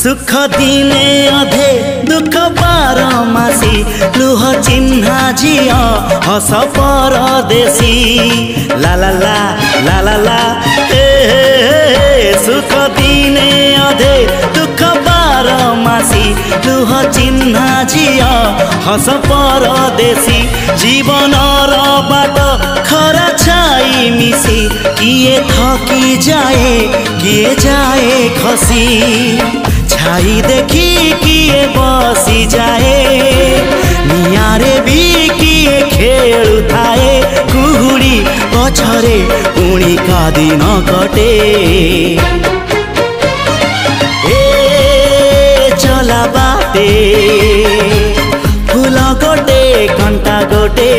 सुख दिने अधे दुख बारमासी लुह चिन्हा झिया हस परदेशी ला ला ला ला ला ला हे सुख दिने अधे दुख बारमासी लुह चिन्हा झिया हस परदेशी जीवन बाट खरा छाई मिसी किए थकी जाए किए जाए खसी छाई देखी किए बसी जाए नियारे भी किए खेलु थाए कुहुड़ी पछरे पुणी का दिन कटे ए चला बाटे फूल गोटे घंटा गोटे